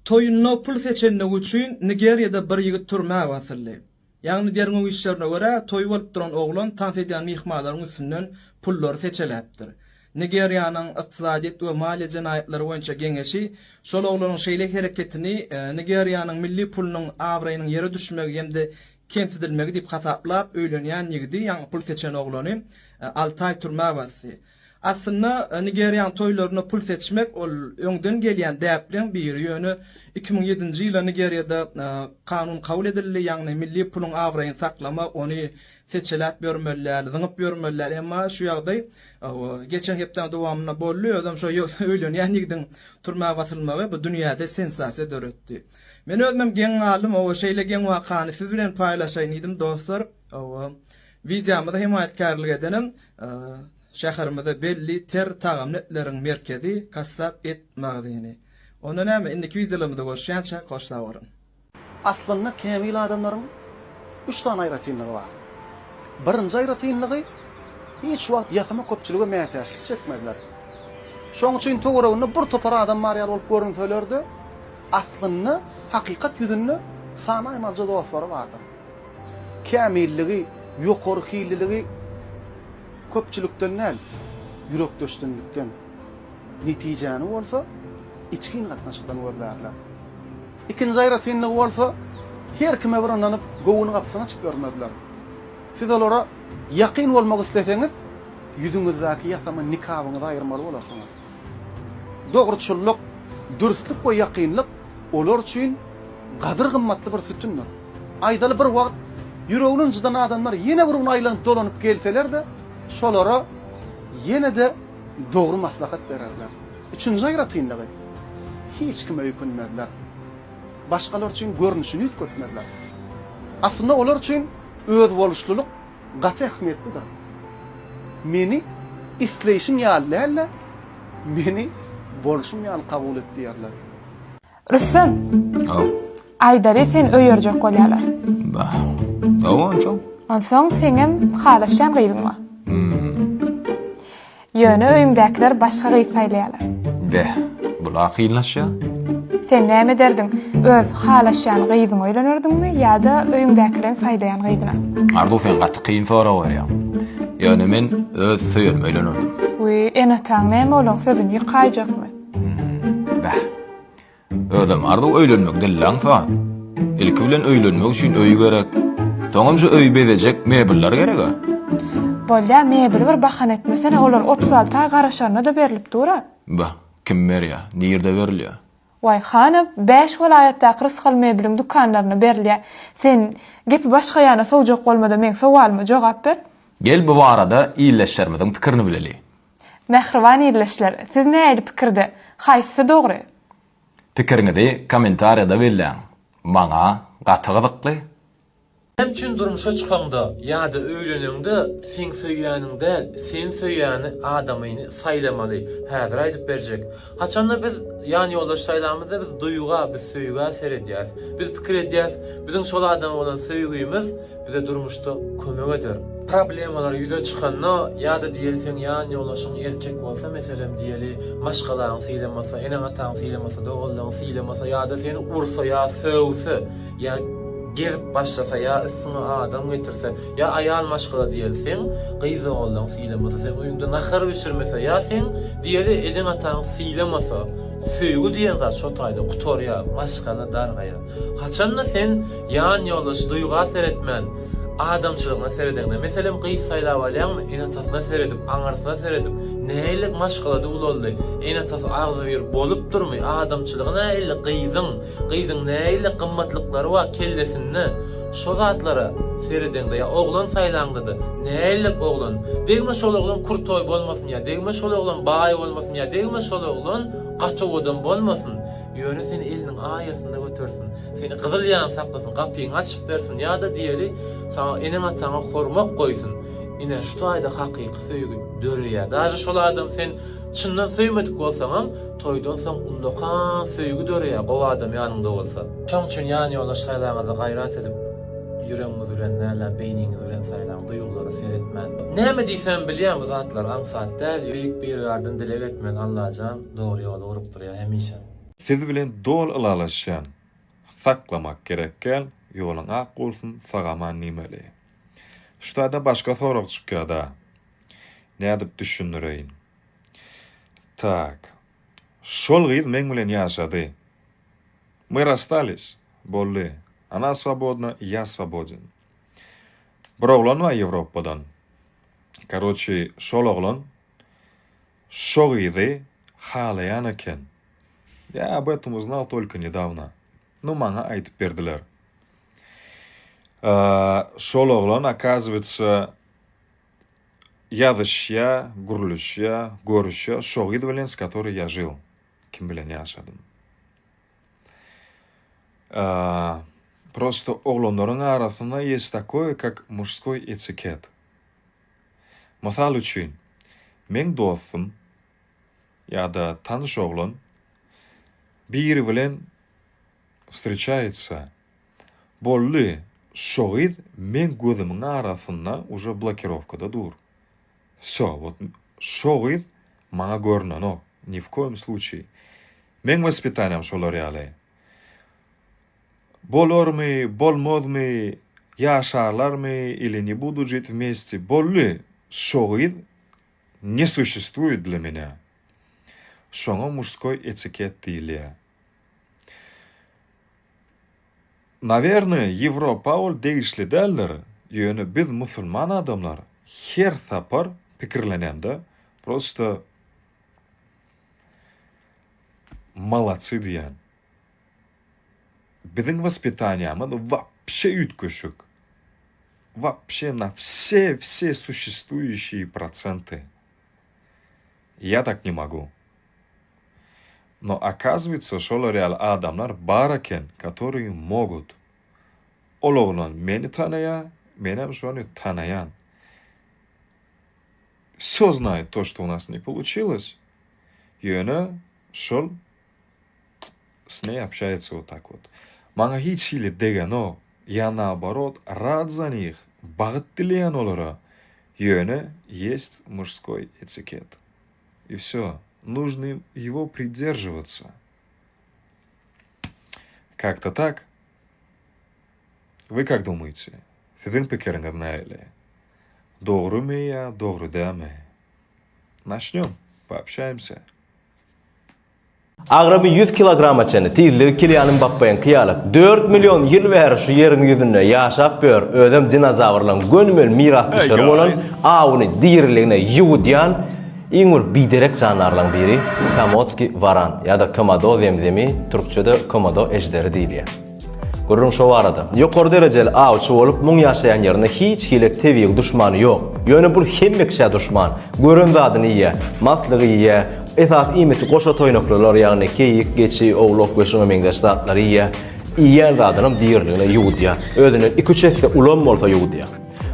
toyunna pul seçenlik üçin Nigeriýada bir ýigit türmäge basyldy. Ýagny derňe işlerine görä toy bolup duran oglan tanf edýän mihmanlaryň üstünden pullar seçeläpdir. Nigeriýanyň ykdysadiýet we maliýe jenaýatlary boýunça geňeşi şol oglanyň şeýle hereketini Nigeriýanyň milli pulunyň awraýynyň ýere düşmegi hemde kemsidilmegi diýip hasaplap öýlenýän ýigidi ýaňy pul seçen oglany 6 ay türmäge basdy. Aslında Nigerian toylarına pul seçmek ol öňden gelýän däpleň bir ýöne 2007-nji ýyla Nigeriýada kanun kabul edildi, ýagny milli puluň awraýyny saklamak, ony seçelip bermeler, zyňyp bermeler. Emma şu ýagdaý geçen hepden dowamyna bolly, adam şo öýlenýän ýigdiň türmäge basylmagy bu dünýäde sensasiýa döretdi. Men özüm geň alym o şeýle geň wakany siz bilen paýlaşaýyn diýdim dostlar. Videomda himayetkarlyk edenim. Şäherimizde belli ter tagamnetleriň merkezi Kassap et magazini. Onda näme indiki videolarymyzda görüşýänçä goşsa baryn. Aslında kämil adamlaryň 3 tane aýratynlygy bar. Birinji aýratynlygy hiç wagt ýasama köpçüligi mätäşlik çekmediler. Şoň üçin togragyny bir topar adam marýar bolup görünselerdi. Aslında hakykat ýüzünde sanaýmalja dostlary bardyr. Kämilligi, ýokary hililigi köpçülükden näl, ýürek döşdünlikden netijäni bolsa, içkin gatnaşykdan görberler. Ikinji aýratynlygy bolsa, her kime birananyp gowuny gapysyna açyp görmezler. Siz olara ýakyn bolmak isteseňiz, ýüzüňizdäki ýasama nikabyňyzy aýyrmaly bolarsyňyz. Dogruçylyk, dürüstlük we ýakynlyk olar üçin gadyr gymmatly bir sütündir. Aýdaly bir wagt ýüreginiň jydan adamlar ýene bir aýlanyp dolanyp gelseler-de, şolara yine de doğru maslahat bererler. Üçüncü aýratynlygy hiç kime öýkünmezler. Başgalar üçin görnüşini ýetmezler. Aslında olar üçin öz boluşluluk gaty ähmiýetlidir. Meni isleýişim ýalylarla meni boluşum ýaly kabul etdiýärler. Rüssem. Aýdary sen öýerjek bolýarlar. Bah. Oňço. Onsoň seňem halaşan gyýdyň ba? Ýöne öýüňdäkiler başga gyýyp saýlaýarlar. Beh, bular kıyınlaşya. Sen näme derdiň? Öz halaşan gyýdyň öýrenerdinmi ýa-da öýüňdäkiler saýlaýan gyýdyna? Ardu sen gaty kıyın sorak berýär. Ýöne men öz söýelme öýrenerdim. Uy, enataň näme bolan sözüni ýykaýjakmy? Beh. Ödem ardu öýlenmek dillaň fa. Ilki bilen öýlenmek üçin öýü gerek. Soňamjy öýü bezejek mebeller gerek. Bolýa mebel bir bahan etmesene olar 36 ay garaşarına da berilip dura. Bah, kim berýär? Nirde berilýär? Way hanım 5 welaýatdaky rysgal mebeliň dukanlaryna berilýär. Sen gepi başga ýana sowjak bolmada men sowalyma jogap ber. Gel bu arada iýleşlerimiziň pikirini bileli. Mehriban iýleşler. Siz näde pikirde? Haýsy dogry? Pikiriňizi kommentariýada belläň. Maňa gaty gyzykly. Hemçin durmuşa çıkanda ya da öýleneňde sen söýýäninde sen söýýäni adamyny saýlamaly. Häzir aýdyp berjek. Haçanda biz ýani ýoldaş saýlamyzda biz duýuga, biz söýüge ser edýäs. Biz pikir edýäs. Biziň şol adama bolan söýgüýimiz bize durmuşda kömek eder. Problemalar ýüze çykanda ya da diýelseň ýani ýoldaşyň erkek bolsa meselem diýeli, maşgalaryň saýlamasa, eneň ataň saýlamasa, dogularyň saýlamasa ýa-da seni ursa ýa söwse ýa gezip başlasa ya üstüne adam getirse ya ayal maşgala diýelseň gyza boldan siýlemasa sen öýüňde nahar düşürmese ya sen diýeli edin atan siýlemasa söýgü diýen zat şo taýda qutorya maşgala dargaýa haçanda sen ýan ýoldaş duýga seretmän adamçylygyna seredende meselem gyz saýlap alýarmy enatasına seredip aňarsına seredip näýlik maşgalada ulaldy enatas agzy bir bolup durmy adamçylygyna näýlik gyzyň näýlik gymmatlyklary we kellesinni şo zatlara seredende ya oglan saýlandydy näýlik oglan degme şol oglan kurtoy bolmasyn ya degme şol oglan baý bolmasyn ya degme şol oglan gaçowadan bolmasyn ýöne seni eliniň aýasynda götürsin seni gyzyl ýan saklasyn gapyňy açyp bersin ya da diýeli sana eneň ataňa hormak goýsun ine şu taýda hakyky söýgü dörýär daşy şol adam sen çyndan söýmedik bolsaň toýdan soň undokan söýgü dörýär gowa adam ýanynda bolsa şoň üçin ýani ýolaş saýlamagy gaýrat edip yüreğimiz bilen näle beýniňiz bilen saýlan duýgulary seretmän näme diýsem bilýän bu zatlar aňsat däl ýürek bir ýerden dilek etmän Allahjan dogry ýola urup durýar hemişe. siz bilen dol ılalaşan, saklamak gerekkel, yolun ak bolsun, sagaman nimeli. Şurada başka sorak çıkıyor da. Ne edip düşünüreyin? Tak. Şol giz men bilen yaşadı. Мы расстались, bolly. Она свободна, я свободен. Bir oğlan var Европадан. Короче, şol oğlan şo gizi halayan eken. Я об этом узнал только недавно. Ну, мага айтып бердилер. Şol oğlan, оказывается, ядышя, гурлюща, горуща, şo giz bilen, с которой я жил. Kim bilen yaşadım. Просто oğlanların arasında есть такое, как мужской этикет. Misal üçün, men dostum ya da tanış oğlan biri bilen встречается. Bolly, şo giz men gözümün arasında уже блокировкада dur. Всё, вот şo giz maňa görünen o. Ни в коем случае. Men воспитанием şolar ýaly. Bolormy, bolmazmy, yaşarlarmy или не буду жить вместе. Bolly, şo giz не существует для меня. Şoňa мужской этикет diýilýär. Наверное, Европа ol değişli derler. Ýöne biz musulman adamlar her sapar pikirlenende просто молодцы diýen. Bizim воспитаниямыз вообще ütköşük. Вообще на все существующие проценты. Я так не могу. Но оказывается, şol real adamlar bar eken, которые могут. Ol oğlan meni tanaya, menem şonu tanayan. Всё знает то, что у нас не получилось. Ýöne şol с ней общается вот так вот. Maňa hiç hili degen o. Я наоборот рад за них. Bagyt dileýän olara. Ýöne есть мужской этикет. И всё. Нужно его придерживаться. Как-то так. Вы как думаете? Sizin pikiriňiz näle? Dogrymy ya, dogry dämi? Начнём. Пообщаемся. Agramy 100 kilogram açany tiyirligi kilýanyň bapbaýan kyýalyk 4 milyon ýyl bäri şu ýeriň ýüzünde ýaşap bör ödem dinozawrlaryň gönmel mirasçylary bolan awny diýerligine ýuwdýan iň bir biderek janarlaryň biri Kamotski varan ýa-da Komodo zemzemi türkçede Komodo ejderi diýilýär. Görürüm şu arada. Ýokary derejeli awçy bolup muň ýaşaýan ýerine hiç hilek tebig düşmany ýok. Ýöne bu hemmekçe düşman. Görün zadyny ýa, matlygy ýa, esas iýmeti goşa toýnaklar ýagny keyik, geçi, oglok we şoňa meňdeşdatlary ýa, iýer zadynyň diýerligine ýuwdýar. Özüne 2-3 esse ulan bolsa ýuwdýar.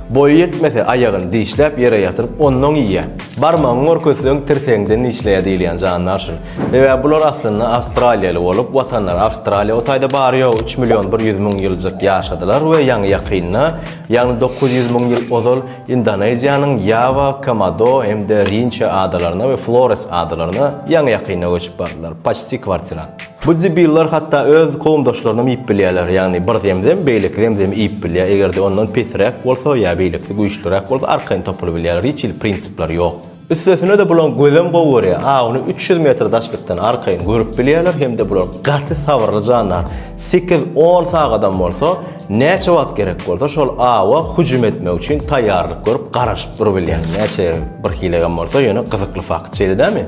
Boyu yetmese ayagyny diýişläp ýere ýatyryp ondan ýa. Barmagyň orkasyndan tirseňden işleýär diýilýän janlar şun. Ve bular aslynda Awstraliýaly bolup, watanlar Awstraliýa otaýda barýar 3 milyon 100 000 ýyldyk ýaşadylar we ýaňy ýakynna, ýagny 900 000 ýyl ozal Indoneziýanyň Java, Komodo hemde Rinca adalaryna we Flores adalaryna ýaňy ýakynna göçüp bardylar. Почти kwartiran. Bu jibillar hatta öz gowmdaşlaryna iýip bilýärler, ýagny bir zemden beýlik zemden iýip bilýär. Egerde ondan petrek bolsa ýa beýlikli güýçlürek bolsa arkaň topuly bilýär. Hiç prinsipler ýok. Üstesine de bulan gözem gowary, onu 300 metr daşgykdan arkaň görüp bilýärler, hemde bular gaty sawarly janlar. 8-10 sagadan bolsa, näçe wagt gerek bolsa, şol awa hüjüm etmek üçin taýýarlyk görüp garaşyp durup bilýär. Näçe bir hilegen bolsa, ýöne gyzykly fakt çeli dämi?